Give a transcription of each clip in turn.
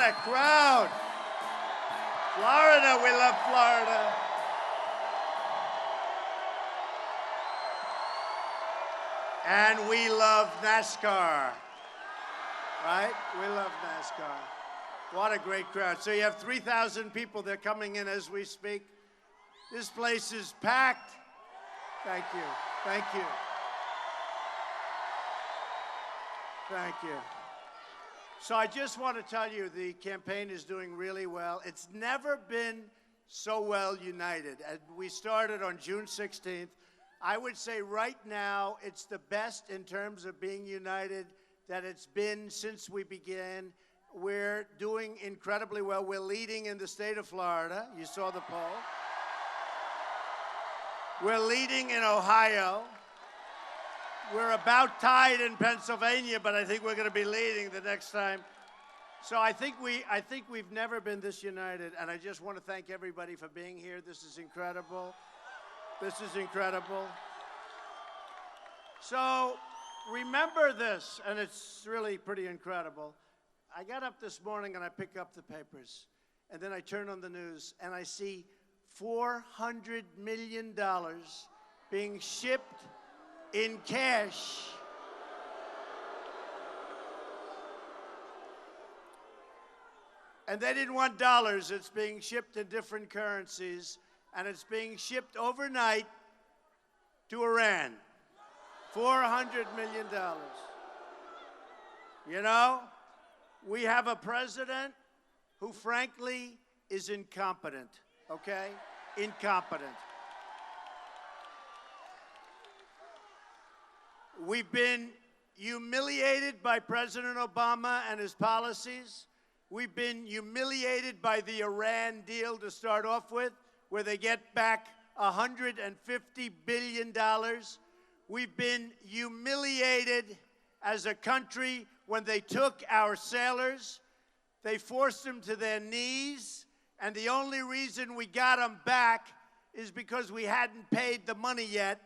a crowd. Florida, we love Florida. And we love NASCAR, right? We love NASCAR. What a great crowd. So you have 3,000 people. They're coming in as we speak. This place is packed. Thank you. Thank you. Thank you. So I just want to tell you the campaign is doing really well. It's never been so well united. And we started on June 16th. I would say right now it's the best in terms of being united that it's been since we began. We're doing incredibly well. We're leading in the state of Florida. You saw the poll. We're leading in Ohio. We're about tied in Pennsylvania, but I think we're going to be leading the next time. So I think we've never been this united, and I just want to thank everybody for being here. This is incredible. This is incredible. So remember this, and it's really pretty incredible. I got up this morning and I pick up the papers, and then I turn on the news and I see $400 million being shipped in cash. And they didn't want dollars. It's being shipped in different currencies. And it's being shipped overnight to Iran. $400 million. You know, we have a president who, frankly, is incompetent, okay? Incompetent. We've been humiliated by President Obama and his policies. We've been humiliated by the Iran deal to start off with, where they get back $150 billion. We've been humiliated as a country when they took our sailors. They forced them to their knees, and the only reason we got them back is because we hadn't paid the money yet.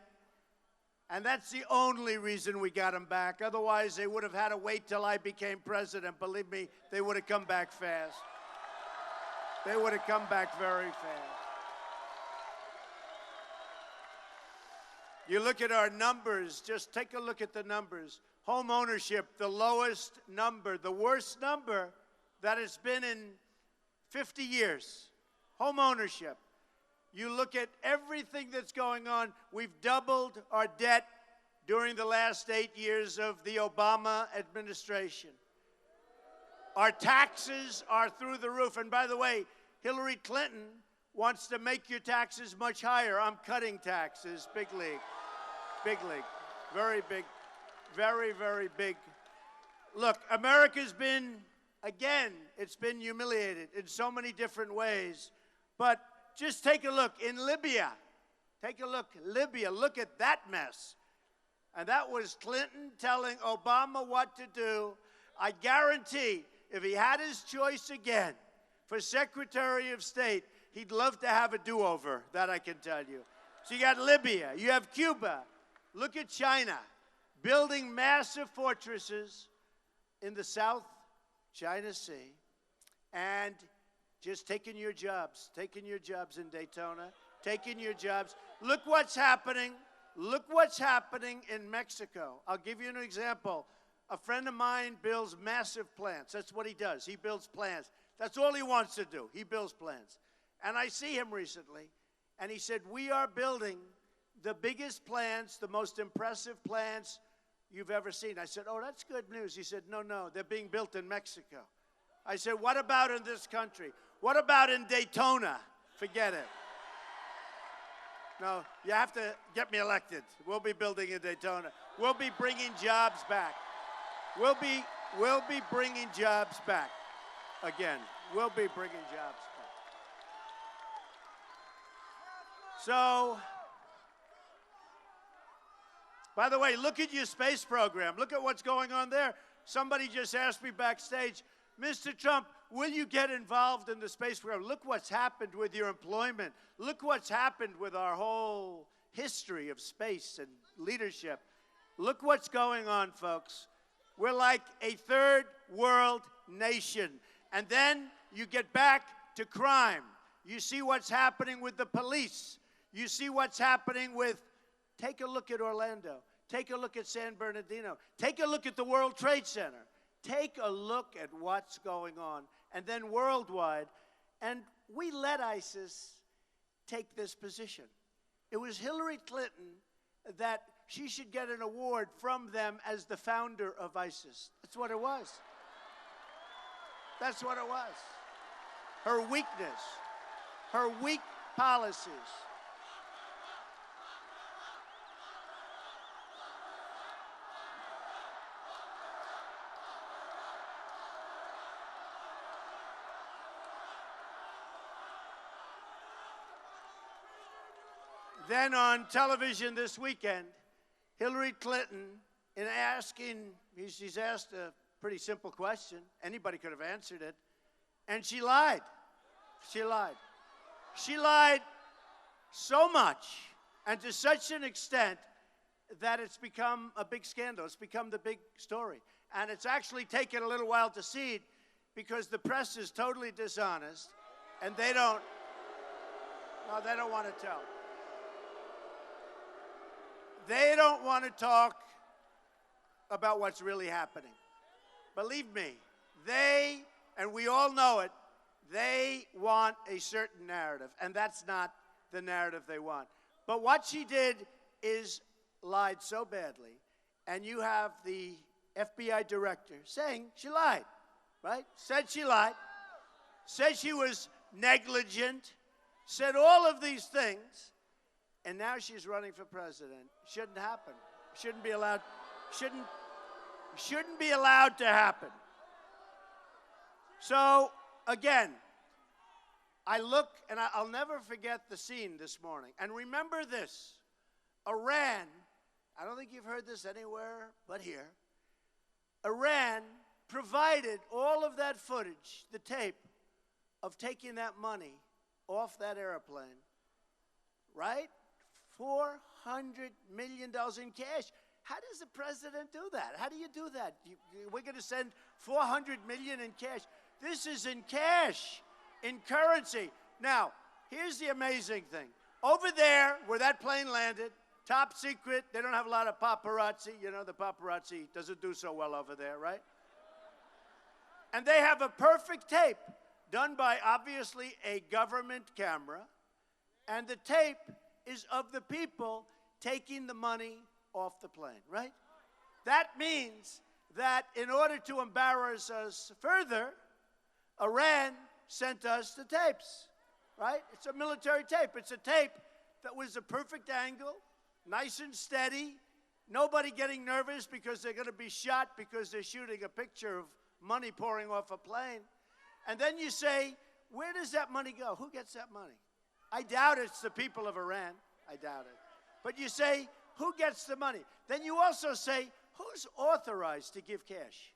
And that's the only reason we got them back. Otherwise, they would have had to wait till I became president. Believe me, they would have come back fast. They would have come back very fast. You look at our numbers, just take a look at the numbers. Home ownership, the lowest number, the worst number that it's been in 50 years. Home ownership. You look at everything that's going on. We've doubled our debt during the last 8 years of the Obama administration. Our taxes are through the roof. And by the way, Hillary Clinton wants to make your taxes much higher. I'm cutting taxes, big league. Big league. Very big. Very, very big. Look, America's been, again, it's been humiliated in so many different ways. But just take a look in Libya. Take a look, Libya. Look at that mess. And that was Clinton telling Obama what to do. I guarantee if he had his choice again for Secretary of State, he'd love to have a do-over, that I can tell you. So you got Libya, you have Cuba. Look at China, building massive fortresses in the South China Sea and just taking your jobs in Daytona, taking your jobs. Look what's happening. Look what's happening in Mexico. I'll give you an example. A friend of mine builds massive plants. That's what he does. He builds plants. That's all he wants to do. He builds plants. And I see him recently, and he said, we are building the biggest plants, the most impressive plants you've ever seen. I said, oh, that's good news. He said, no, they're being built in Mexico. I said, what about in this country? What about in Daytona? Forget it. No, you have to get me elected. We'll be building in Daytona. We'll be bringing jobs back. We'll be bringing jobs back again. We'll be bringing jobs back. So, by the way, look at your space program. Look at what's going on there. Somebody just asked me backstage, Mr. Trump, will you get involved in the space program? Look what's happened with your employment. Look what's happened with our whole history of space and leadership. Look what's going on, folks. We're like a third world nation. And then you get back to crime. You see what's happening with the police. You see what's happening with, take a look at Orlando. Take a look at San Bernardino. Take a look at the World Trade Center. Take a look at what's going on. And then worldwide. And we let ISIS take this position. It was Hillary Clinton that she should get an award from them as the founder of ISIS. That's what it was. That's what it was. Her weakness, her weak policies. Then on television this weekend, Hillary Clinton, in asking, she's asked a pretty simple question. Anybody could have answered it. And she lied. She lied. She lied so much and to such an extent that it's become a big scandal. It's become the big story. And it's actually taken a little while to seed because the press is totally dishonest and they don't want to tell. They don't want to talk about what's really happening. Believe me, they, and we all know it, they want a certain narrative, and that's not the narrative they want. But what she did is lied so badly, and you have the FBI director saying she lied, right? Said she lied, said she was negligent, said all of these things. And now she's running for president. Shouldn't happen. Shouldn't be allowed. Shouldn't be allowed to happen. So again, I look and I'll never forget the scene this morning. And remember this: Iran. I don't think you've heard this anywhere but here. Iran provided all of that footage, the tape, of taking that money off that airplane. Right? $400 million in cash. How does the president do that? How do you do that? We're going to send $400 million in cash. This is in cash, in currency. Now, here's the amazing thing. Over there, where that plane landed, top secret, they don't have a lot of paparazzi. You know, the paparazzi doesn't do so well over there, right? And they have a perfect tape done by, obviously, a government camera. And the tape is of the people taking the money off the plane, right? That means that in order to embarrass us further, Iran sent us the tapes, right? It's a military tape. It's a tape that was a perfect angle, nice and steady, nobody getting nervous because they're going to be shot because they're shooting a picture of money pouring off a plane. And then you say, where does that money go? Who gets that money? I doubt it's the people of Iran. I doubt it. But you say, who gets the money? Then you also say, who's authorized to give cash?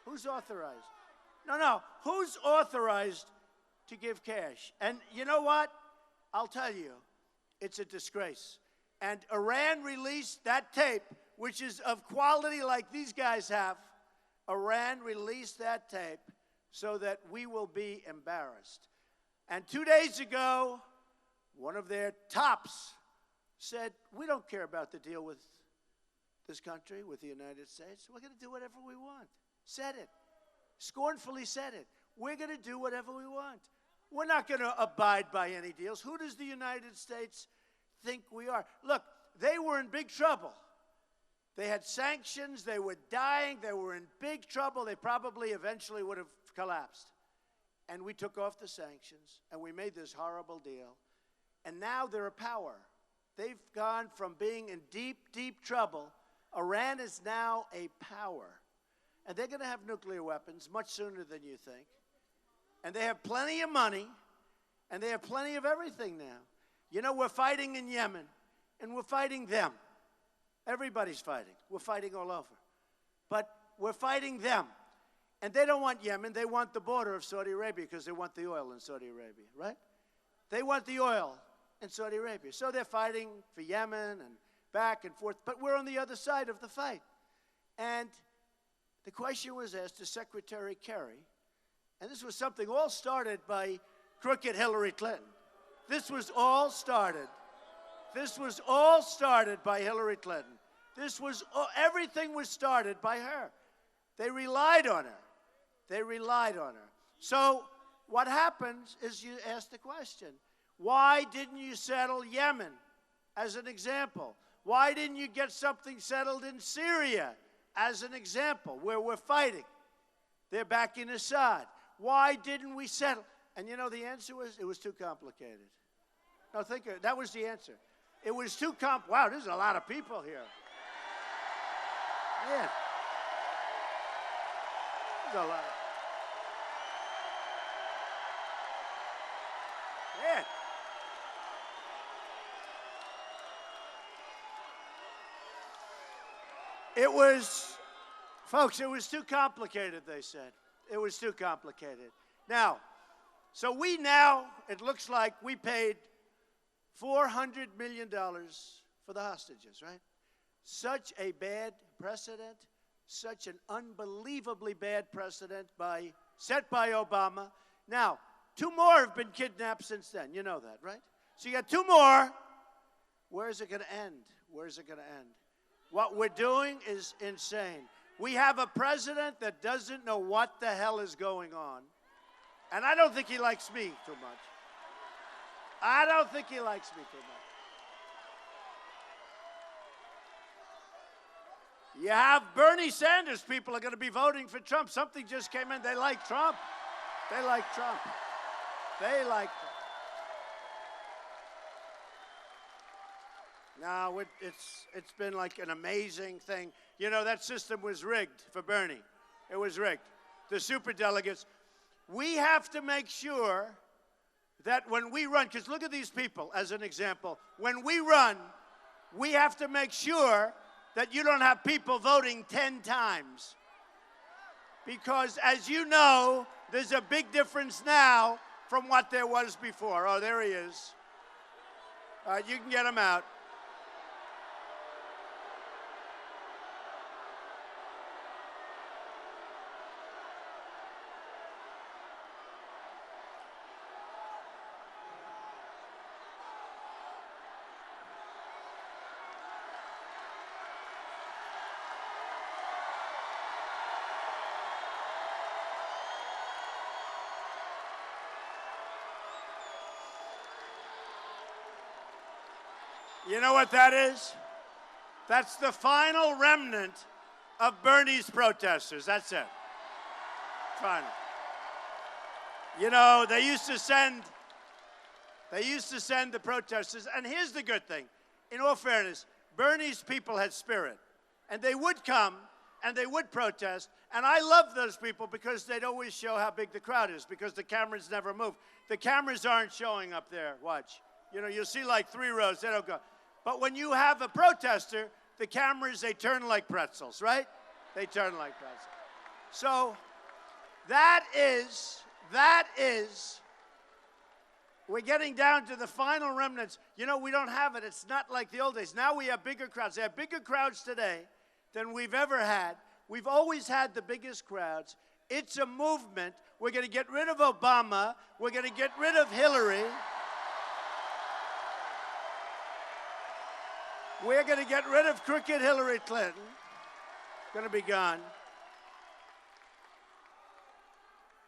Who's authorized? No. Who's authorized to give cash? And you know what? I'll tell you, it's a disgrace. And Iran released that tape, which is of quality like these guys have. Iran released that tape so that we will be embarrassed. And 2 days ago, one of their tops said, we don't care about the deal with this country, with the United States. We're going to do whatever we want. Said it. Scornfully said it. We're going to do whatever we want. We're not going to abide by any deals. Who does the United States think we are? Look, they were in big trouble. They had sanctions. They were dying. They were in big trouble. They probably eventually would have collapsed. And we took off the sanctions, and we made this horrible deal. And now they're a power. They've gone from being in deep, deep trouble. Iran is now a power. And they're going to have nuclear weapons much sooner than you think. And they have plenty of money, and they have plenty of everything now. You know, we're fighting in Yemen, and we're fighting them. Everybody's fighting. We're fighting all over. But we're fighting them. And they don't want Yemen. They want the border of Saudi Arabia because they want the oil in Saudi Arabia, right? They want the oil in Saudi Arabia. So they're fighting for Yemen and back and forth. But we're on the other side of the fight. And the question was asked to Secretary Kerry, And this was something all started by crooked Hillary Clinton. This was all started. This was all started by Hillary Clinton. Everything was started by her. They relied on her. They relied on her. So what happens is you ask the question, why didn't you settle Yemen as an example? Why didn't you get something settled in Syria as an example where we're fighting? They're backing Assad. Why didn't we settle? And you know the answer was, it was too complicated. No, think of it. That was the answer. It was too wow, there's a lot of people here. Yeah. There's a lot. Yeah. It was, folks, it was too complicated, they said. It was too complicated. Now, so it looks like we paid $400 million for the hostages, right? Such a bad precedent, such an unbelievably bad precedent set by Obama. Now, 2 more have been kidnapped since then. You know that, right? So you got 2 more. Where is it going to end? Where is it going to end? What we're doing is insane. We have a president that doesn't know what the hell is going on. And I don't think he likes me too much. I don't think he likes me too much. You have Bernie Sanders people are going to be voting for Trump. Something just came in. They like Trump. They like Trump. They like Trump. No, it's been like an amazing thing. You know, that system was rigged for Bernie. It was rigged. The superdelegates. We have to make sure that when we run, because look at these people as an example. When we run, we have to make sure that you don't have people voting 10 times. Because as you know, there's a big difference now from what there was before. Oh, there he is. All right, you can get him out. You know what that is? That's the final remnant of Bernie's protesters. That's it. Final. You know, they used to send the protesters, and here's the good thing. In all fairness, Bernie's people had spirit, and they would come, and they would protest, and I love those people because they'd always show how big the crowd is, because the cameras never move. The cameras aren't showing up there. Watch. You know, you'll see like 3 rows. They don't go. But when you have a protester, the cameras, they turn like pretzels, right? They turn like pretzels. So that is, we're getting down to the final remnants. You know, we don't have it. It's not like the old days. Now we have bigger crowds. They have bigger crowds today than we've ever had. We've always had the biggest crowds. It's a movement. We're going to get rid of Obama. We're going to get rid of Hillary. We're going to get rid of crooked Hillary Clinton. Going to be gone.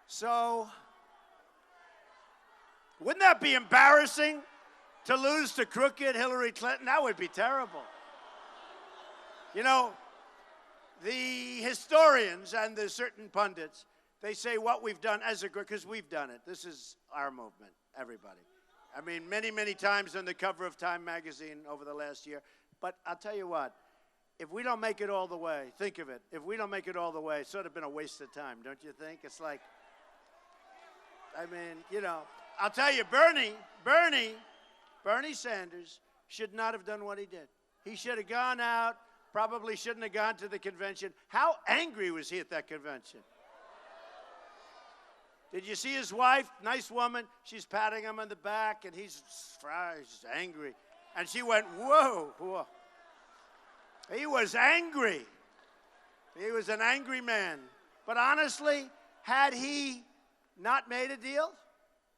So, wouldn't that be embarrassing to lose to crooked Hillary Clinton? That would be terrible. You know, the historians and the certain pundits, they say what we've done as a group, because we've done it. This is our movement, everybody. I mean, many, many times on the cover of Time magazine over the last year. But I'll tell you what, if we don't make it all the way, think of it. If we don't make it all the way, it's sort of been a waste of time, don't you think? It's like, I mean, you know, I'll tell you, Bernie Sanders should not have done what he did. He should have gone out, probably shouldn't have gone to the convention. How angry was he at that convention? Did you see his wife? Nice woman. She's patting him on the back, and he's angry. And she went, whoa, whoa. He was angry. He was an angry man. But honestly, had he not made a deal,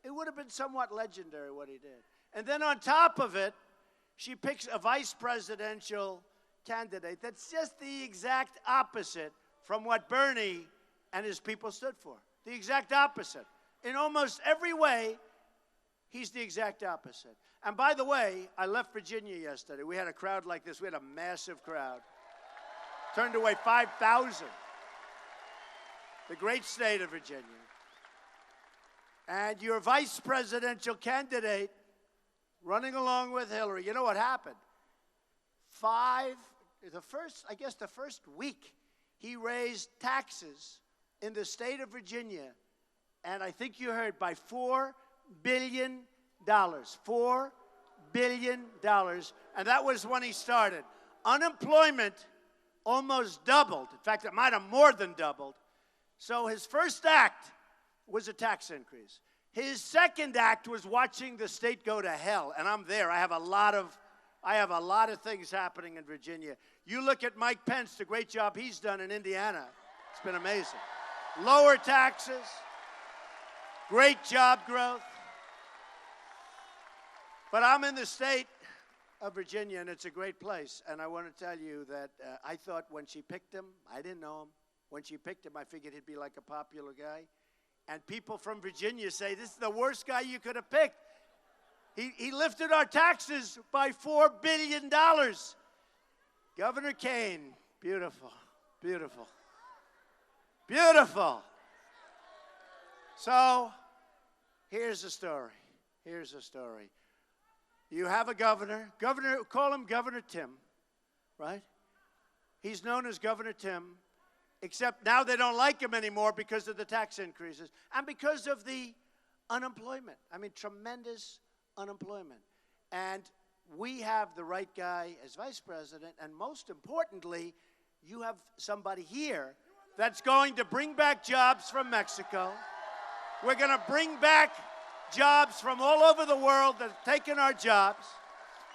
it would have been somewhat legendary what he did. And then on top of it, she picks a vice presidential candidate that's just the exact opposite from what Bernie and his people stood for. The exact opposite. In almost every way, he's the exact opposite. And by the way, I left Virginia yesterday. We had a crowd like this. We had a massive crowd. Turned away 5,000. The great state of Virginia. And your vice presidential candidate running along with Hillary. You know what happened? The first week, he raised taxes in the state of Virginia, and I think you heard, by $4 billion. $4 billion. And that was when he started. Unemployment almost doubled. In fact, it might have more than doubled. So his first act was a tax increase. His second act was watching the state go to hell, and I'm there. I have a lot of things happening in Virginia. You look at Mike Pence, the great job he's done in Indiana. It's been amazing. Lower taxes, great job growth. But I'm in the state of Virginia, and it's a great place. And I want to tell you that I thought when she picked him, I didn't know him. When she picked him, I figured he'd be like a popular guy. And people from Virginia say, this is the worst guy you could have picked. He lifted our taxes by $4 billion. Governor Kane, beautiful, beautiful, beautiful. So here's the story. Here's the story. You have a governor, call him Governor Tim, right? He's known as Governor Tim, except now they don't like him anymore because of the tax increases and because of the unemployment. I mean, tremendous unemployment. And we have the right guy as vice president, and most importantly, you have somebody here that's going to bring back jobs from Mexico. We're going to bring back jobs from all over the world that have taken our jobs.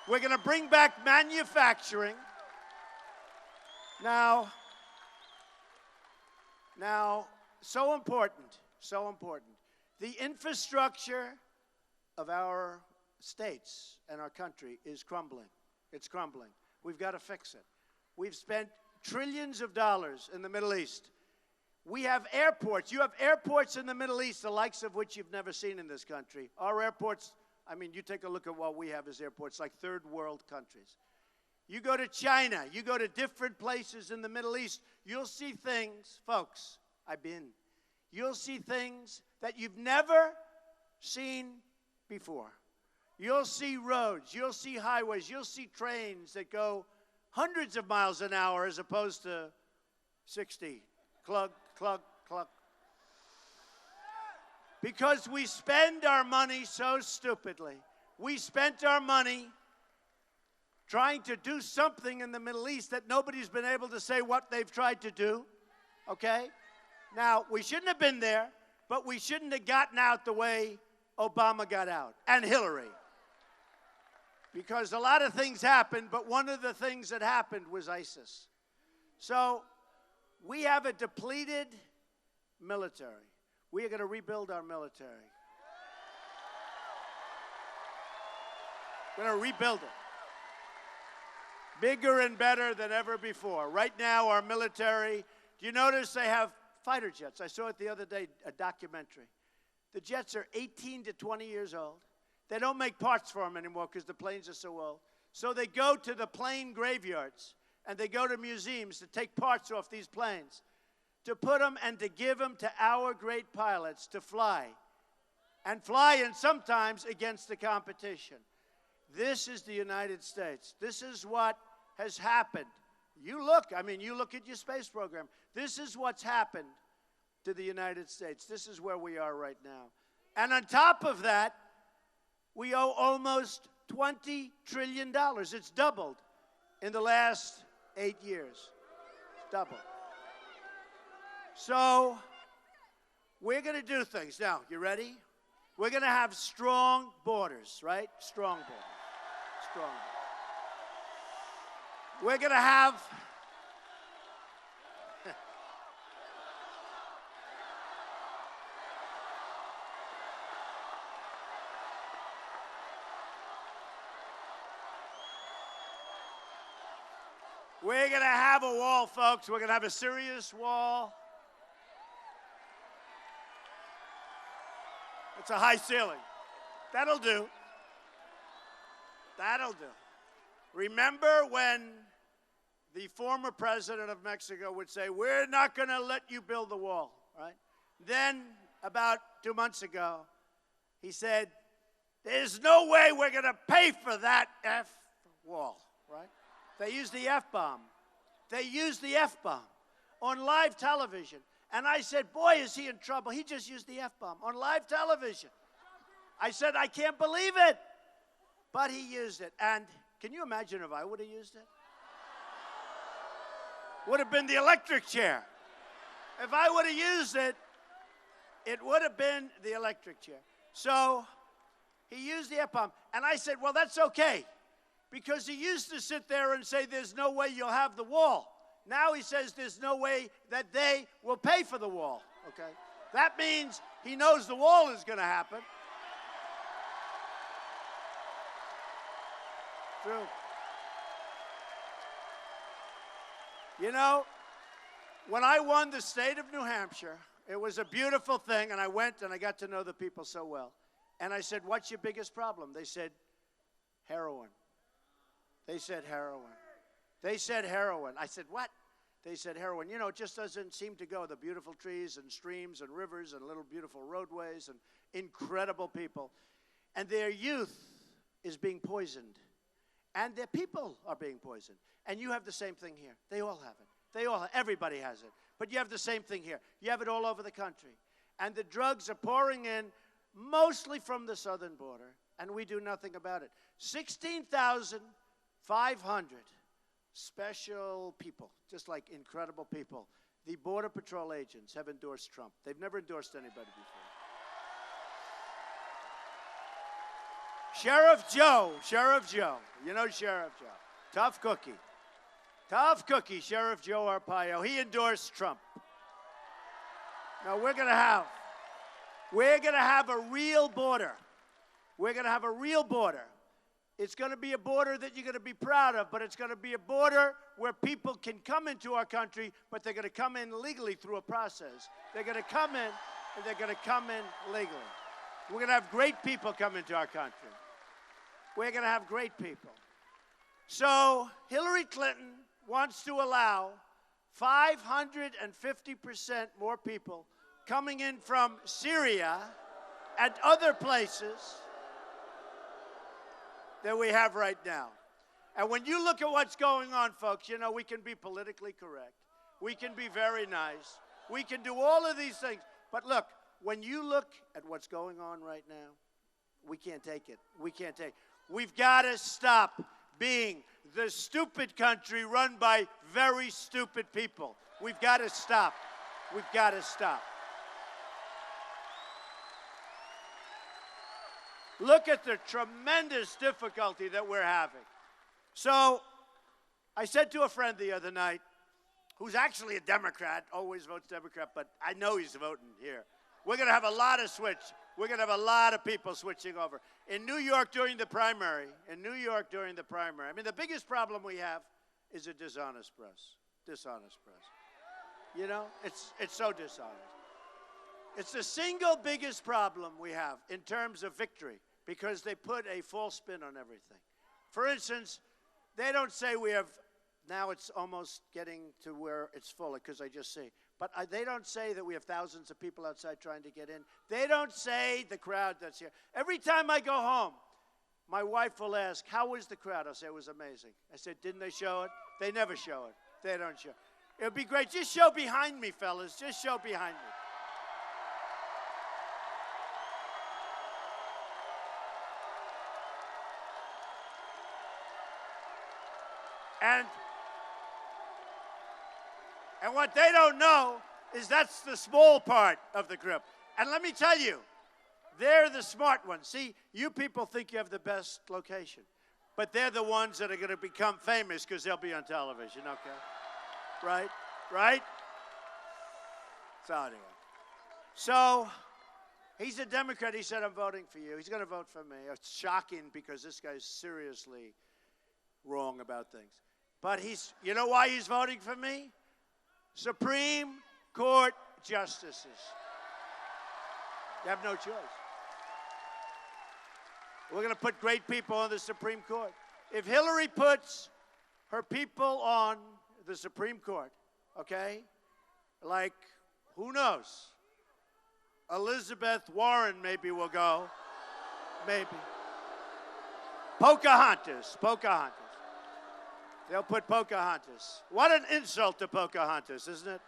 We're going to bring back manufacturing. Now, so important. The infrastructure of our states and our country is crumbling. It's crumbling. We've got to fix it. We've spent trillions of dollars in the Middle East. We have airports. You have airports in the Middle East, the likes of which you've never seen in this country. Our airports, I mean, you take a look at what we have as airports, like third world countries. You go to China, you go to different places in the Middle East, you'll see things, folks, I've been, you'll see things that you've never seen before. You'll see roads, you'll see highways, you'll see trains that go hundreds of miles an hour as opposed to 60. Cluck, cluck, cluck. Because we spend our money so stupidly. We spent our money trying to do something in the Middle East that nobody's been able to say what they've tried to do, okay? Now, we shouldn't have been there, but we shouldn't have gotten out the way Obama got out, and Hillary. Because a lot of things happened, but one of the things that happened was ISIS. So we have a depleted military. We are going to rebuild our military. We're going to rebuild it. Bigger and better than ever before. Right now, our military, do you notice they have fighter jets? I saw it the other day, a documentary. The jets are 18 to 20 years old. They don't make parts for them anymore because the planes are so old. So they go to the plane graveyards and they go to museums to take parts off these planes, to put them and to give them to our great pilots to fly. And fly, and sometimes against the competition. This is the United States. This is what has happened. You look at your space program. This is what's happened to the United States. This is where we are right now. And on top of that, we owe almost $20 trillion. It's doubled in the last 8 years. It's doubled. So we're going to do things. Now, you ready? We're going to have strong borders, right? Strong borders. Strong borders. We're going to have We're going to have a wall, folks. We're going to have a serious wall. It's a high ceiling. That'll do. That'll do. Remember when the former president of Mexico would say, we're not going to let you build the wall, right? Then, about 2 months ago, he said, there's no way we're going to pay for that F wall, right? They used the F-bomb. They used the F-bomb on live television. And I said, boy, is he in trouble. He just used the F-bomb on live television. I said, I can't believe it. But he used it. And can you imagine if I would have used it? Would have been the electric chair. If I would have used it, it would have been the electric chair. So he used the F-bomb. And I said, well, that's okay. Because he used to sit there and say, there's no way you'll have the wall. Now he says there's no way that they will pay for the wall, okay? That means he knows the wall is going to happen. True. You know, when I won the state of New Hampshire, it was a beautiful thing, and I went and I got to know the people so well. And I said, what's your biggest problem? They said, heroin. They said heroin. They said heroin. I said, what? They said heroin. You know, it just doesn't seem to go. The beautiful trees and streams and rivers and little beautiful roadways and incredible people. And their youth is being poisoned. And their people are being poisoned. And you have the same thing here. They all have it. They all have, everybody has it. But you have the same thing here. You have it all over the country. And the drugs are pouring in mostly from the southern border. And we do nothing about it. 16,500 special people, just like incredible people. The Border Patrol agents have endorsed Trump. They've never endorsed anybody before. Sheriff Joe, you know Sheriff Joe, tough cookie, Sheriff Joe Arpaio, he endorsed Trump. Now we're gonna have a real border. We're gonna have a real border. It's going to be a border that you're going to be proud of, but it's going to be a border where people can come into our country, but they're going to come in legally through a process. They're going to come in, and they're going to come in legally. We're going to have great people come into our country. We're going to have great people. So Hillary Clinton wants to allow 550% more people coming in from Syria and other places that we have right now. And when you look at what's going on, folks, you know, we can be politically correct. We can be very nice. We can do all of these things. But look, when you look at what's going on right now, we can't take it. We can't take it. We've got to stop being the stupid country run by very stupid people. We've got to stop. We've got to stop. Look at the tremendous difficulty that we're having. So I said to a friend the other night, who's actually a Democrat, always votes Democrat, but I know he's voting here. We're going to have a lot of switch. We're going to have a lot of people switching over. In New York during the primary, I mean, the biggest problem we have is a dishonest press. Dishonest press. You know, it's so dishonest. It's the single biggest problem we have in terms of victory because they put a false spin on everything. For instance, they don't say we have, now it's almost getting to where it's full because I just see, but they don't say that we have thousands of people outside trying to get in. They don't say the crowd that's here. Every time I go home, my wife will ask, how was the crowd? I'll say, it was amazing. I said, didn't they show it? They never show it. They don't show it. It would be great. Just show behind me, fellas. Just show behind me. And what they don't know is that's the small part of the group. And let me tell you, they're the smart ones. See, you people think you have the best location, but they're the ones that are going to become famous because they'll be on television, okay? Right? Right? So anyway. So he's a Democrat. He said, I'm voting for you. He's going to vote for me. It's shocking because this guy's seriously wrong about things. But you know why he's voting for me? Supreme Court justices. You have no choice. We're going to put great people on the Supreme Court. If Hillary puts her people on the Supreme Court, okay, like, who knows? Elizabeth Warren maybe will go. Maybe. Pocahontas. They'll put Pocahontas. What an insult to Pocahontas, isn't it?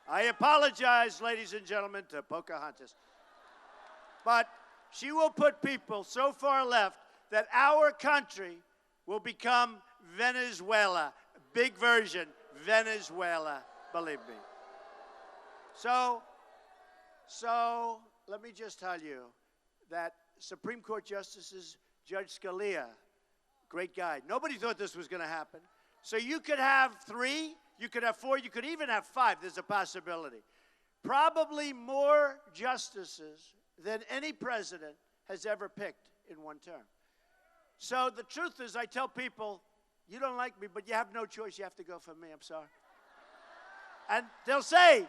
I apologize, ladies and gentlemen, to Pocahontas. But she will put people so far left that our country will become Venezuela. Big version, Venezuela, believe me. So let me just tell you that Supreme Court Justices, Judge Scalia, great guy. Nobody thought this was going to happen. So you could have 3, you could have 4, you could even have 5. There's a possibility. Probably more justices than any president has ever picked in one term. So the truth is, I tell people, you don't like me, but you have no choice. You have to go for me. I'm sorry. And they'll say,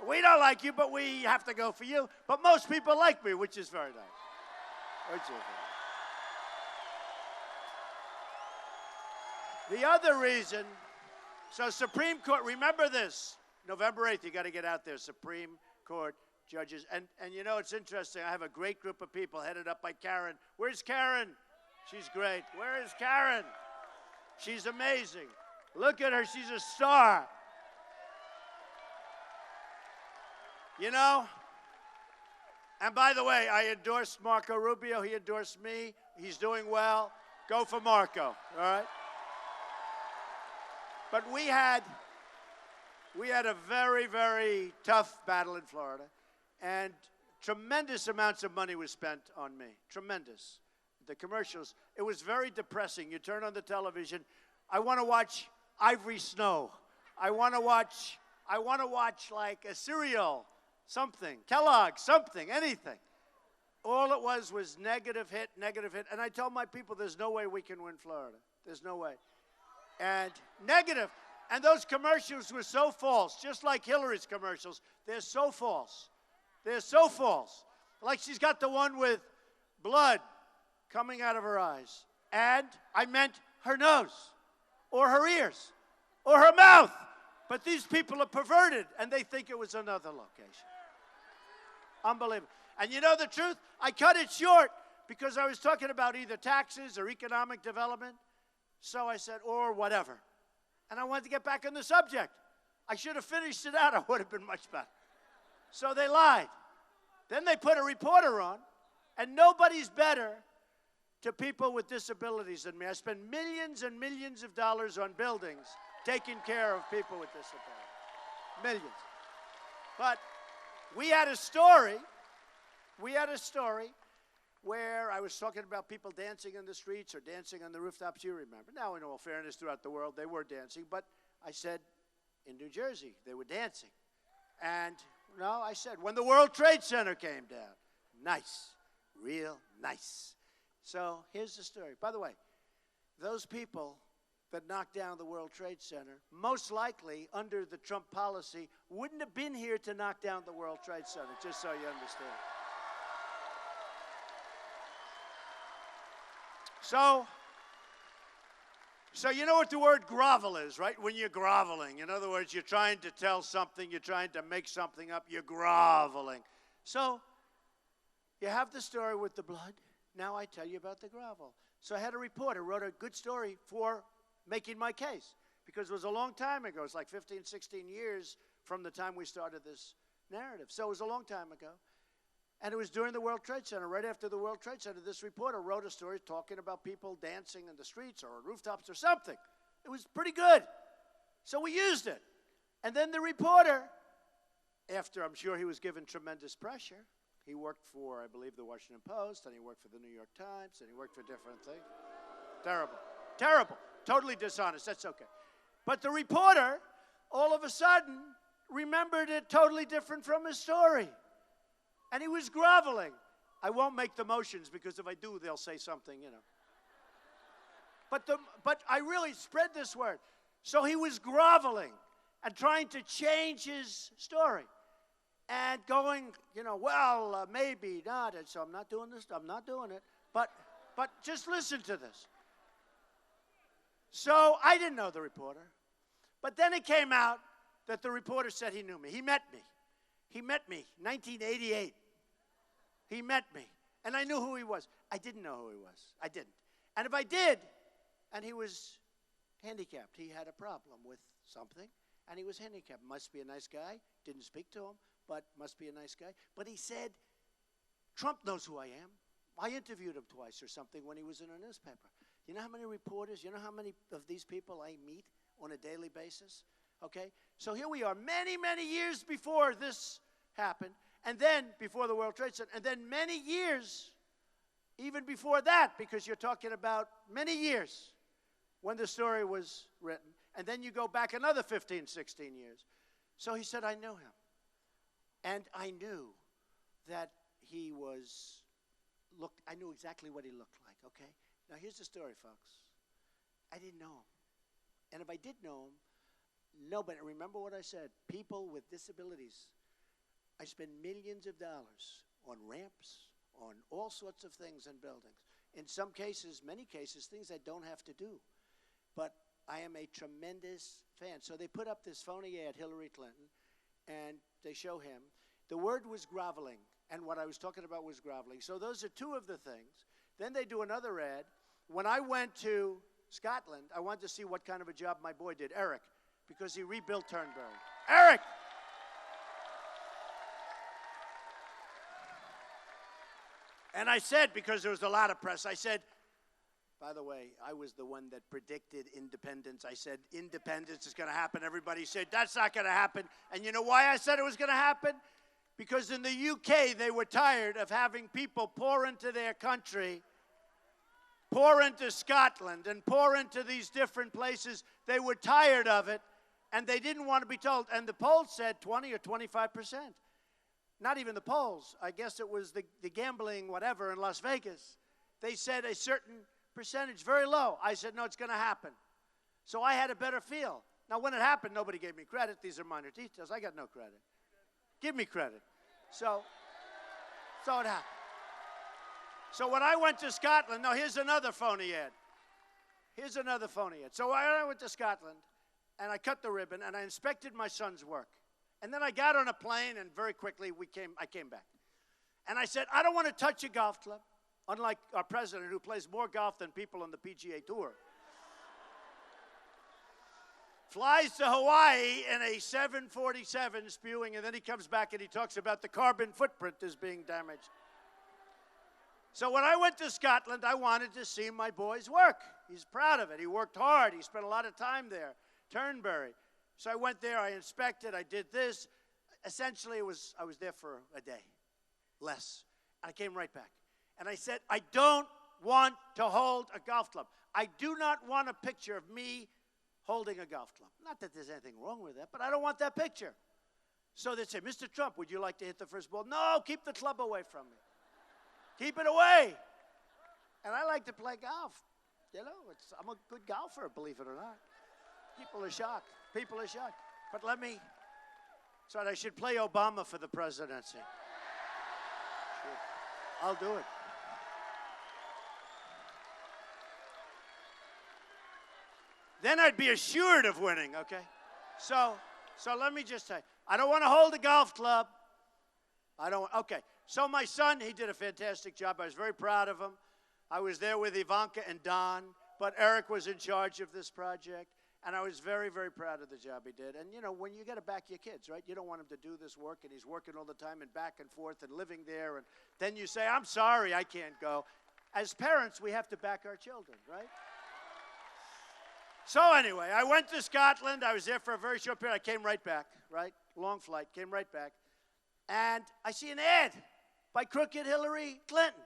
we don't like you, but we have to go for you. But most people like me, which is very nice. The other reason, so Supreme Court, remember this, November 8th, you got to get out there, Supreme Court judges. And you know, it's interesting, I have a great group of people headed up by Karen. Where's Karen? She's great. Where is Karen? She's amazing. Look at her, she's a star. You know, and by the way, I endorsed Marco Rubio. He endorsed me. He's doing well. Go for Marco, all right? But we had a very, very tough battle in Florida, and tremendous amounts of money was spent on me. Tremendous. The commercials, it was very depressing. You turn on the television, I want to watch Ivory Snow. I want to watch like a cereal, something, Kellogg, something, anything. All it was negative hit, and I tell my people there's no way we can win Florida. There's no way. And negative. And those commercials were so false, just like Hillary's commercials. They're so false. They're so false. Like she's got the one with blood coming out of her eyes. And I meant her nose, or her ears, or her mouth. But these people are perverted, and they think it was another location. Unbelievable. And you know the truth? I cut it short because I was talking about either taxes or economic development. So I said, or whatever. And I wanted to get back on the subject. I should have finished it out. It would have been much better. So they lied. Then they put a reporter on, and nobody's better to people with disabilities than me. I spend millions and millions of dollars on buildings taking care of people with disabilities. Millions. But we had a story where I was talking about people dancing in the streets or dancing on the rooftops, you remember. Now, in all fairness, throughout the world, they were dancing. But I said, in New Jersey, they were dancing. And, no, I said, when the World Trade Center came down, nice, real nice. So here's the story. By the way, those people that knocked down the World Trade Center, most likely, under the Trump policy, wouldn't have been here to knock down the World Trade Center, just so you understand. So you know what the word grovel is, right? When you're groveling. In other words, you're trying to tell something, you're trying to make something up, you're groveling. So you have the story with the blood. Now I tell you about the grovel. So I had a reporter wrote a good story for making my case because it was a long time ago. It's like 15, 16 years from the time we started this narrative. So it was a long time ago. And it was during the World Trade Center. Right after the World Trade Center, this reporter wrote a story talking about people dancing in the streets or on rooftops or something. It was pretty good. So we used it. And then the reporter, after I'm sure he was given tremendous pressure, he worked for, I believe, the Washington Post, and he worked for the New York Times, and he worked for different things. Terrible. Terrible. Totally dishonest. That's okay. But the reporter, all of a sudden, remembered it totally different from his story. And he was groveling. I won't make the motions because if I do, they'll say something, you know. But I really spread this word. So he was groveling and trying to change his story and going, well, maybe not. And so I'm not doing this. I'm not doing it. But just listen to this. So I didn't know the reporter. But then it came out that the reporter said he knew me. He met me. He met me, 1988. He met me. And I knew who he was. I didn't know who he was. I didn't. And if I did, and he was handicapped, he had a problem with something, and he was handicapped. Must be a nice guy. Didn't speak to him, but must be a nice guy. But he said, Trump knows who I am. I interviewed him twice or something when he was in a newspaper. You know how many reporters, you know how many of these people I meet on a daily basis? Okay? So here we are, many, many years before this happened, and then before the World Trade Center, and then many years even before that, because you're talking about many years when the story was written, and then you go back another 15, 16 years. So he said, I knew him. And I knew that he was, I knew exactly what he looked like, okay? Now here's the story, folks. I didn't know him. And if I did know him, nobody, remember what I said, people with disabilities, I spend millions of dollars on ramps, on all sorts of things and buildings. In some cases, many cases, things I don't have to do. But I am a tremendous fan. So they put up this phony ad, Hillary Clinton, and they show him. The word was groveling, and what I was talking about was groveling. So those are two of the things. Then they do another ad. When I went to Scotland, I wanted to see what kind of a job my boy did, Eric, because he rebuilt Turnberry. Eric! And I said, because there was a lot of press, I said, by the way, I was the one that predicted independence. I said, independence is going to happen. Everybody said, that's not going to happen. And you know why I said it was going to happen? Because in the UK, they were tired of having people pour into their country, pour into Scotland, and pour into these different places. They were tired of it, and they didn't want to be told. And the polls said 20 or 25%. Not even the polls. I guess it was the gambling, whatever, in Las Vegas. They said a certain percentage, very low. I said, no, it's going to happen. So I had a better feel. Now, when it happened, nobody gave me credit. These are minor details. I got no credit. Give me credit. So it happened. So when I went to Scotland, now here's another phony ad. Here's another phony ad. So I went to Scotland, and I cut the ribbon, and I inspected my son's work. And then I got on a plane, and very quickly I came back. And I said, I don't want to touch a golf club, unlike our president who plays more golf than people on the PGA Tour. Flies to Hawaii in a 747 spewing, and then he comes back and he talks about the carbon footprint is being damaged. So when I went to Scotland, I wanted to see my boy's work. He's proud of it. He worked hard. He spent a lot of time there. Turnberry. So I went there, I inspected, I did this. Essentially, I was there for a day, less. I came right back. And I said, I don't want to hold a golf club. I do not want a picture of me holding a golf club. Not that there's anything wrong with that, but I don't want that picture. So they say, Mr. Trump, would you like to hit the first ball? No, keep the club away from me. Keep it away. And I like to play golf. You know, I'm a good golfer, believe it or not. People are shocked. People are shocked. But so I should play Obama for the presidency. I'll do it. Then I'd be assured of winning, okay? So let me just say, I don't want to hold a golf club. Okay. So my son, he did a fantastic job. I was very proud of him. I was there with Ivanka and Don, but Eric was in charge of this project. And I was very, very proud of the job he did. And, you know, when you got to back your kids, right? You don't want him to do this work, and he's working all the time and back and forth and living there. And then you say, I'm sorry, I can't go. As parents, we have to back our children, right? So anyway, I went to Scotland. I was there for a very short period. I came right back, right? Long flight, came right back. And I see an ad by crooked Hillary Clinton.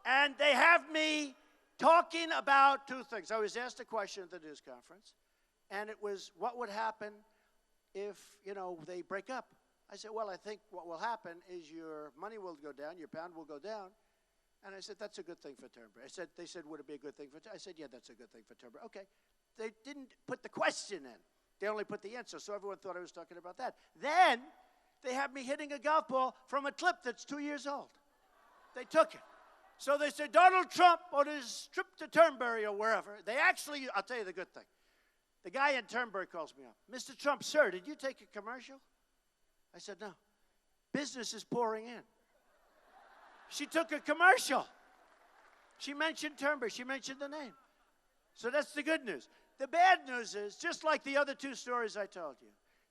And they have me talking about two things. I was asked a question at the news conference. And it was, what would happen if, you know, they break up? I said, well, I think what will happen is your money will go down, your pound will go down, And I said, that's a good thing for Turnberry. They said, would it be a good thing for Turnberry? I said, yeah, that's a good thing for Turnberry. Okay. They didn't put the question in. They only put the answer, so everyone thought I was talking about that. Then they had me hitting a golf ball from a clip that's 2 years old. They took it. So they said, Donald Trump on his trip to Turnberry or wherever. They actually, I'll tell you the good thing. The guy in Turnberry calls me up. Mr. Trump, sir, did you take a commercial? I said, no. Business is pouring in. She took a commercial. She mentioned Turnberry. She mentioned the name. So that's the good news. The bad news is, just like the other two stories I told you,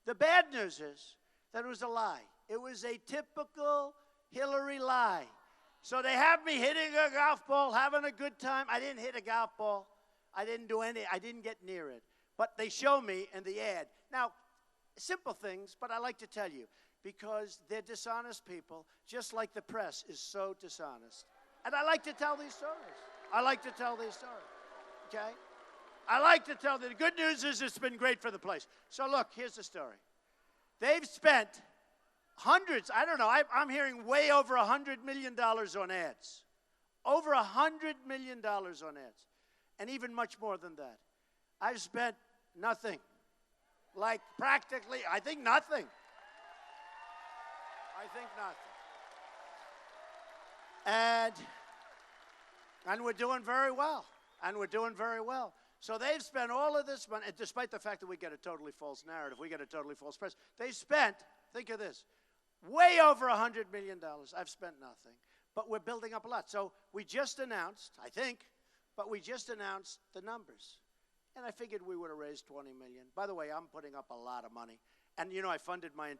the bad news is that it was a lie. It was a typical Hillary lie. So they have me hitting a golf ball, having a good time. I didn't hit a golf ball. I didn't do any. I didn't get near it. But they show me in the ad. Now, simple things, but I like to tell you, because they're dishonest people, just like the press is so dishonest. And I like to tell these stories. I like to tell these stories, okay? I like to tell the good news is it's been great for the place. So look, here's the story. They've spent hundreds, I don't know, I'm hearing way over $100 million on ads. Over $100 million on ads. And even much more than that. I've spent nothing. Like practically, I think nothing. I think nothing. And we're doing very well. And we're doing very well. So they've spent all of this money, despite the fact that we get a totally false narrative, we get a totally false press. They spent, think of this, way over $100 million. I've spent nothing. But we're building up a lot. So we just announced, I think, but we just announced the numbers. And I figured we would have raised $20 million. By the way, I'm putting up a lot of money. And, you know, I funded my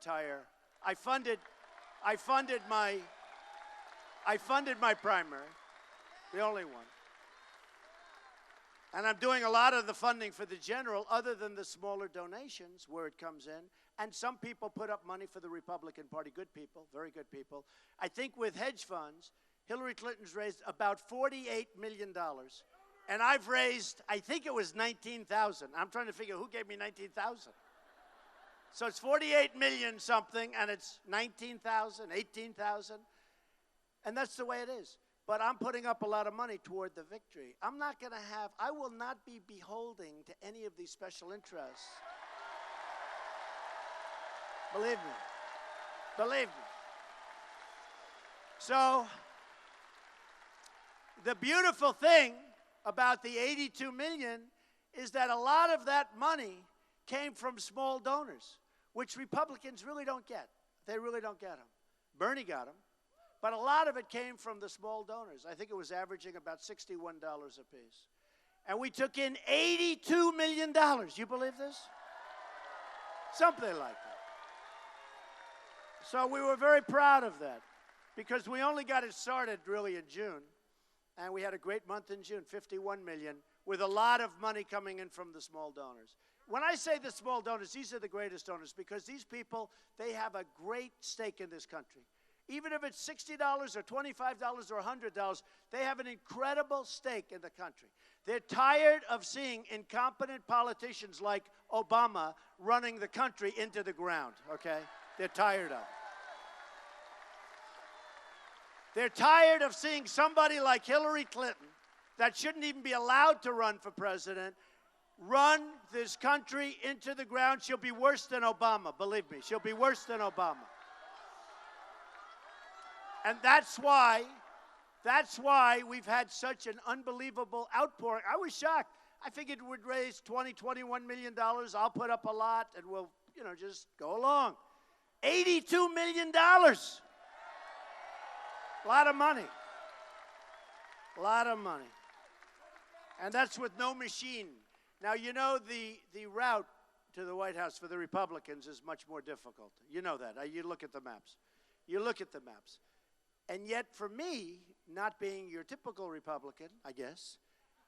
primary, the only one. And I'm doing a lot of the funding for the general, other than the smaller donations where it comes in. And some people put up money for the Republican Party, good people, very good people. I think with hedge funds, Hillary Clinton's raised about $48 million. And I've raised, I think it was 19,000. I'm trying to figure who gave me 19,000. So it's 48 million something, and it's 19,000, 18,000. And that's the way it is. But I'm putting up a lot of money toward the victory. I will not be beholding to any of these special interests. Believe me. Believe me. So, the beautiful thing about the 82 million is that a lot of that money came from small donors, which Republicans really don't get. They really don't get them. Bernie got them. But a lot of it came from the small donors. I think it was averaging about $61 apiece. And we took in $82 million. You believe this? Something like that. So we were very proud of that because we only got it started really in June. And we had a great month in June, 51 million, with a lot of money coming in from the small donors. When I say the small donors, these are the greatest donors because these people, they have a great stake in this country. Even if it's $60 or $25 or $100, they have an incredible stake in the country. They're tired of seeing incompetent politicians like Obama running the country into the ground, okay? They're tired of it. They're tired of seeing somebody like Hillary Clinton, that shouldn't even be allowed to run for president, run this country into the ground. She'll be worse than Obama, believe me. She'll be worse than Obama. And that's why we've had such an unbelievable outpouring. I was shocked. I figured we'd raise $20, $21 million. I'll put up a lot, and we'll, just go along. $82 million. A lot of money. A lot of money. And that's with no machine. Now, the route to the White House for the Republicans is much more difficult. You know that. You look at the maps. And yet, for me, not being your typical Republican, I guess,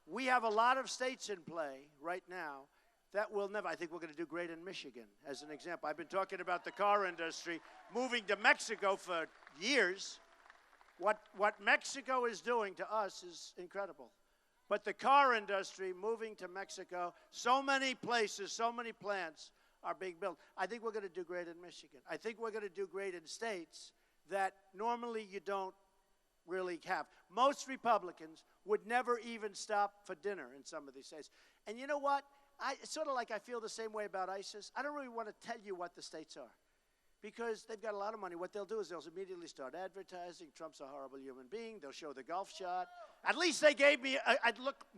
we have a lot of states in play right now that will never. I think we're going to do great in Michigan, as an example. I've been talking about the car industry moving to Mexico for years. What Mexico is doing to us is incredible. But the car industry moving to Mexico, so many places, so many plants are being built. I think we're going to do great in Michigan. I think we're going to do great in states that normally you don't really have. Most Republicans would never even stop for dinner in some of these states. And you know what? It's sort of like I feel the same way about ISIS. I don't really want to tell you what the states are because they've got a lot of money. What they'll do is they'll immediately start advertising. Trump's a horrible human being. They'll show the golf shot. At least they gave me,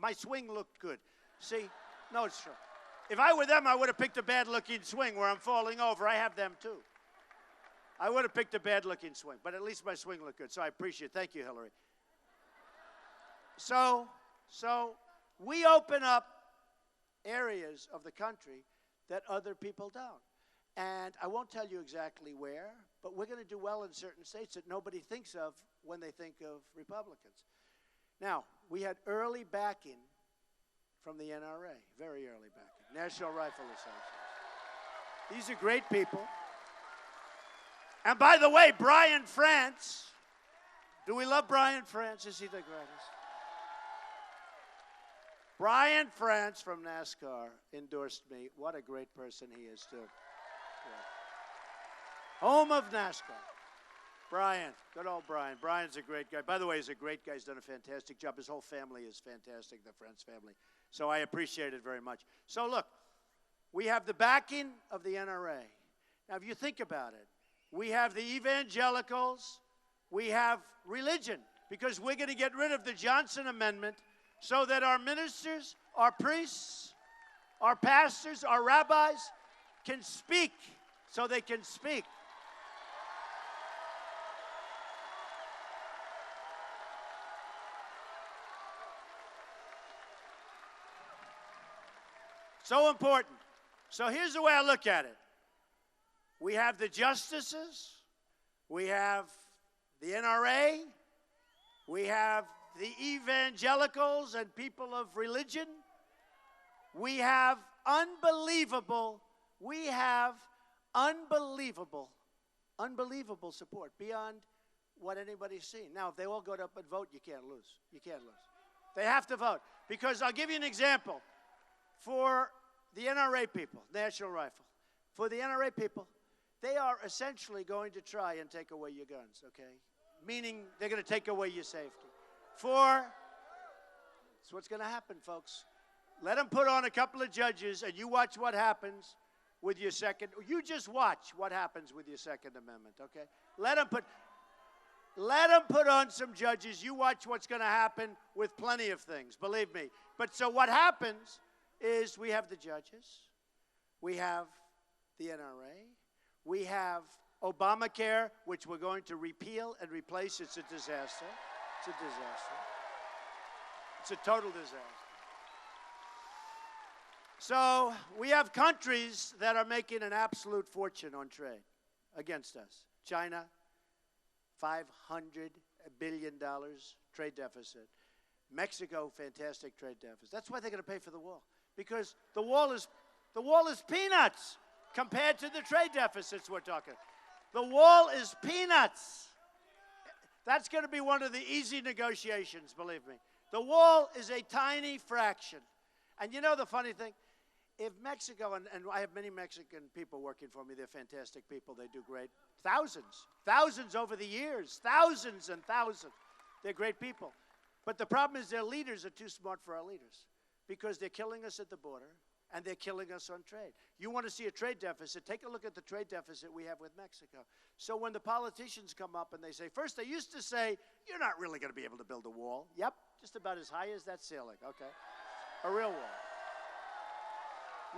my swing looked good. See? No, it's true. If I were them, I would have picked a bad-looking swing where I'm falling over. I have them, too. I would have picked a bad-looking swing, but at least my swing looked good, so I appreciate it. Thank you, Hillary. So we open up areas of the country that other people don't. And I won't tell you exactly where, but we're going to do well in certain states that nobody thinks of when they think of Republicans. Now, we had early backing from the NRA, very early backing, National Rifle Association. These are great people. And by the way, Brian France, do we love Brian France? Is he the greatest? Brian France from NASCAR endorsed me. What a great person he is, too. Yeah. Home of NASCAR. Brian, good old Brian. Brian's a great guy. By the way, he's a great guy. He's done a fantastic job. His whole family is fantastic, the France family. So I appreciate it very much. So look, we have the backing of the NRA. Now, if you think about it, we have the evangelicals, we have religion, because we're going to get rid of the Johnson Amendment so that our ministers, our priests, our pastors, our rabbis can speak, so they can speak. So important. So here's the way I look at it. We have the justices, we have the NRA, we have the evangelicals and people of religion. We have unbelievable support beyond what anybody's seen. Now, if they all go up and vote, you can't lose. You can't lose. They have to vote. Because I'll give you an example. For the NRA people, National Rifle, for the NRA people, they are essentially going to try and take away your guns, okay? Meaning they're going to take away your safety. That's what's going to happen, folks. Let them put on a couple of judges, and you watch what happens with your second. You just watch what happens with your Second Amendment, okay? Let them put on some judges. You watch what's going to happen with plenty of things, believe me. But so what happens is we have the judges, we have the NRA, we have Obamacare, which we're going to repeal and replace. It's a disaster. It's a disaster. It's a total disaster. So we have countries that are making an absolute fortune on trade against us. China, $500 billion trade deficit. Mexico, fantastic trade deficit. That's why they're going to pay for the wall. Because the wall is peanuts compared to the trade deficits we're talking. The wall is peanuts. That's going to be one of the easy negotiations, believe me. The wall is a tiny fraction. And you know the funny thing? If Mexico, and I have many Mexican people working for me, they're fantastic people, they do great. Thousands over the years, thousands and thousands. They're great people. But the problem is their leaders are too smart for our leaders because they're killing us at the border and they're killing us on trade. You want to see a trade deficit, take a look at the trade deficit we have with Mexico. So when the politicians come up and they say, first they used to say, you're not really going to be able to build a wall. Yep, just about as high as that ceiling, okay? A real wall.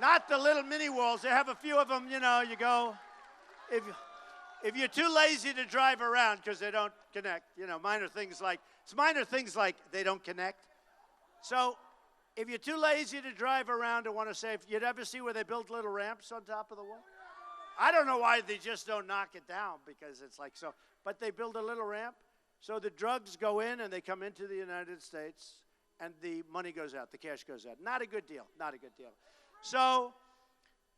Not the little mini walls. They have a few of them, you know, you go. If you're too lazy to drive around because they don't connect, you know, minor things like they don't connect. So if you're too lazy to drive around and want to save, you'd ever see where they build little ramps on top of the wall? I don't know why they just don't knock it down because it's like so. But they build a little ramp so the drugs go in and they come into the United States and the money goes out, the cash goes out. Not a good deal, not a good deal. So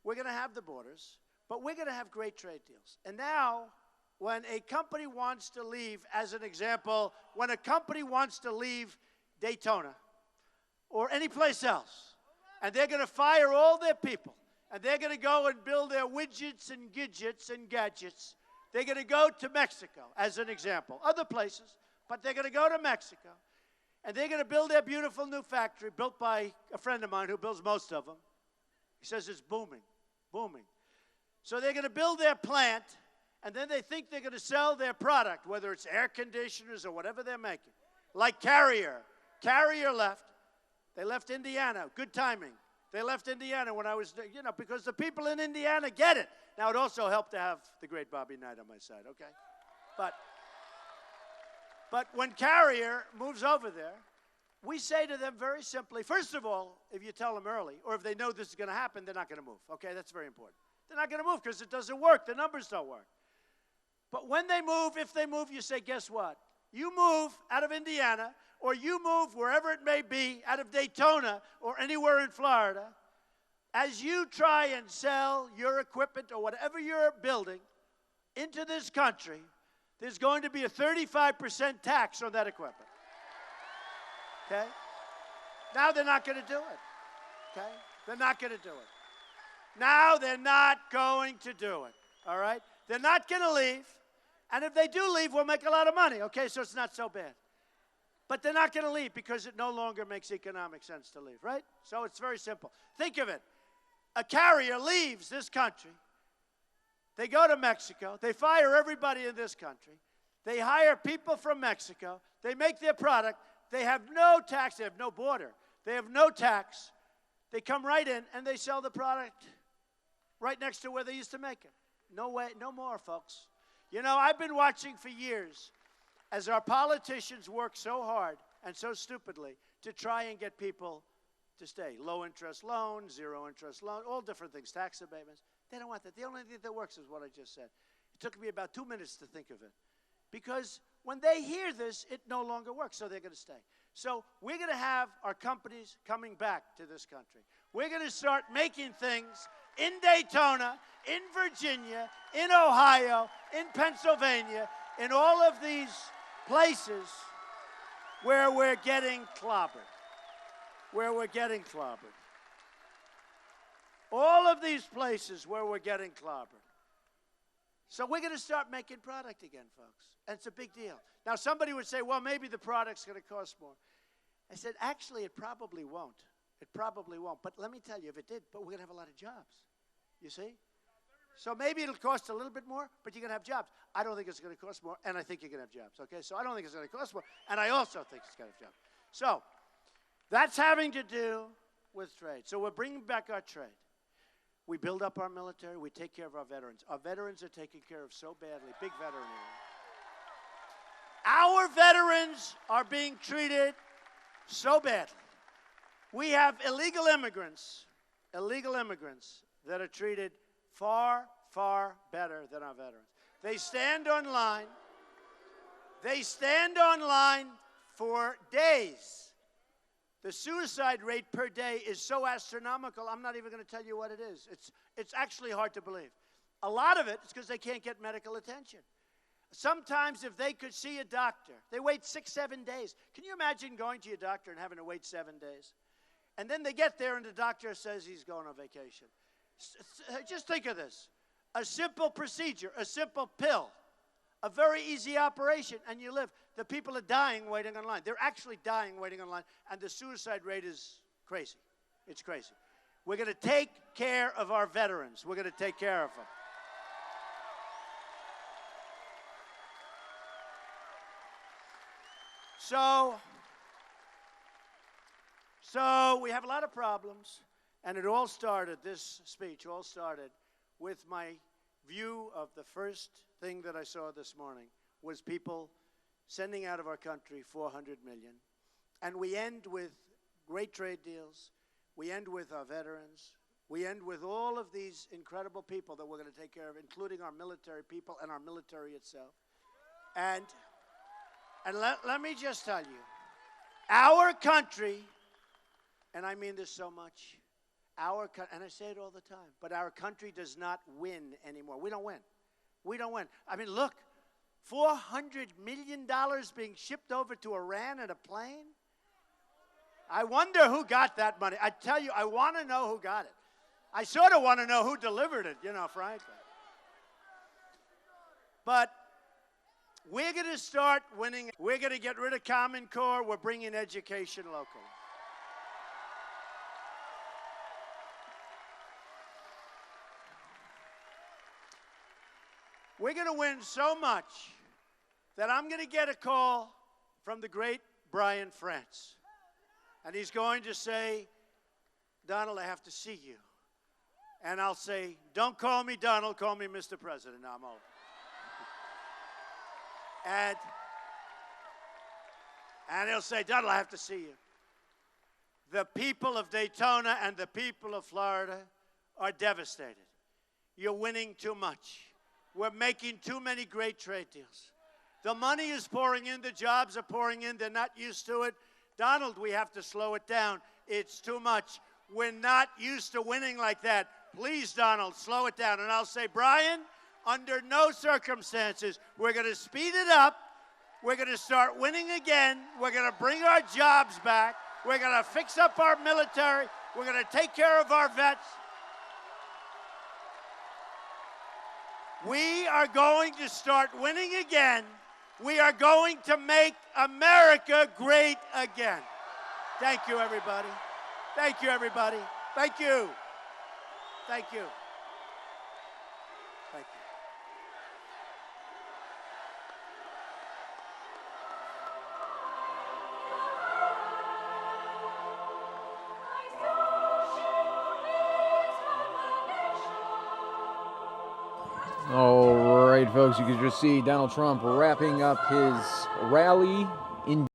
we're going to have the borders, but we're going to have great trade deals. And now when a company wants to leave, as an example, when a company wants to leave Daytona or any place else, and they're going to fire all their people, and they're going to go and build their widgets and gadgets, they're going to go to Mexico, as an example. Other places, But they're going to go to Mexico, and they're going to build their beautiful new factory built by a friend of mine who builds most of them. He says it's booming, booming. So they're going to build their plant, and then they think they're going to sell their product, whether it's air conditioners or whatever they're making. Like Carrier. Carrier left. They left Indiana. Good timing. They left Indiana when I was, because the people in Indiana get it. Now, it also helped to have the great Bobby Knight on my side, okay? But when Carrier moves over there, we say to them very simply, first of all, if you tell them early, or if they know this is going to happen, they're not going to move, okay? That's very important. They're not going to move because it doesn't work. The numbers don't work. But when they move, if they move, you say, guess what? You move out of Indiana, or you move wherever it may be, out of Daytona or anywhere in Florida, as you try and sell your equipment or whatever you're building into this country, there's going to be a 35% tax on that equipment. Okay? Now they're not going to do it. Okay? They're not going to do it. Now they're not going to do it. All right? They're not going to leave. And if they do leave, we'll make a lot of money. Okay? So it's not so bad. But they're not going to leave because it no longer makes economic sense to leave, right? So it's very simple. Think of it. A Carrier leaves this country. They go to Mexico. They fire everybody in this country. They hire people from Mexico. They make their product. They have no tax. They have no border. They have no tax. They come right in, and they sell the product right next to where they used to make it. No way, no more, folks. You know, I've been watching for years as our politicians work so hard and so stupidly to try and get people to stay. Low-interest loans, zero-interest loans, all different things, tax abatements. They don't want that. The only thing that works is what I just said. It took me about 2 minutes to think of it. Because when they hear this, it no longer works, so they're going to stay. So we're going to have our companies coming back to this country. We're going to start making things in Daytona, in Virginia, in Ohio, in Pennsylvania, in all of these places where we're getting clobbered. Where we're getting clobbered. All of these places where we're getting clobbered. So we're going to start making product again, folks. And it's a big deal. Now, somebody would say, well, maybe the product's going to cost more. I said, actually, it probably won't. It probably won't. But let me tell you, if it did, but we're going to have a lot of jobs. You see? So maybe it'll cost a little bit more, but you're going to have jobs. I don't think it's going to cost more, and I think you're going to have jobs. Okay? So I don't think it's going to cost more, and I also think it's going to have jobs. So that's having to do with trade. So we're bringing back our trade. We build up our military. We take care of our veterans. Our veterans are taken care of so badly. Big veteran area. Our veterans are being treated so badly. We have illegal immigrants that are treated far, far better than our veterans. They stand online. They stand online for days. The suicide rate per day is so astronomical, I'm not even going to tell you what it is. It's actually hard to believe. A lot of it is because they can't get medical attention. Sometimes if they could see a doctor, they wait 6, 7 days. Can you imagine going to your doctor and having to wait 7 days? And then they get there and the doctor says he's going on vacation. Just think of this. A simple procedure, a simple pill, a very easy operation, and you live. The people are dying waiting online. They're actually dying waiting online, and the suicide rate is crazy. It's crazy. We're going to take care of our veterans. We're going to take care of them. So we have a lot of problems, and it all started, this speech all started with my view of the first thing that I saw this morning was people sending out of our country 400 million. And we end with great trade deals. We end with our veterans. We end with all of these incredible people that we're going to take care of, including our military people and our military itself. And let me just tell you, our country, and I mean this so much, and I say it all the time, but our country does not win anymore. We don't win. We don't win. I mean, look, $400 million being shipped over to Iran in a plane? I wonder who got that money. I tell you, I want to know who got it. I sort of want to know who delivered it, frankly. But We're going to start winning. We're going to get rid of Common Core. We're bringing education locally. We're going to win so much that I'm going to get a call from the great Brian France. And he's going to say, Donald, I have to see you. And I'll say, don't call me Donald, call me Mr. President. Now I'm old. And he'll say, Donald, I have to see you. The people of Daytona and the people of Florida are devastated. You're winning too much. We're making too many great trade deals. The money is pouring in. The jobs are pouring in. They're not used to it. Donald, we have to slow it down. It's too much. We're not used to winning like that. Please, Donald, slow it down. And I'll say, Brian, under no circumstances, we're going to speed it up. We're going to start winning again. We're going to bring our jobs back. We're going to fix up our military. We're going to take care of our vets. We are going to start winning again. We are going to make America great again. Thank you, everybody. Thank you, everybody. Thank you. Thank you. Thank you. All right, folks, you can just see Donald Trump wrapping up his rally in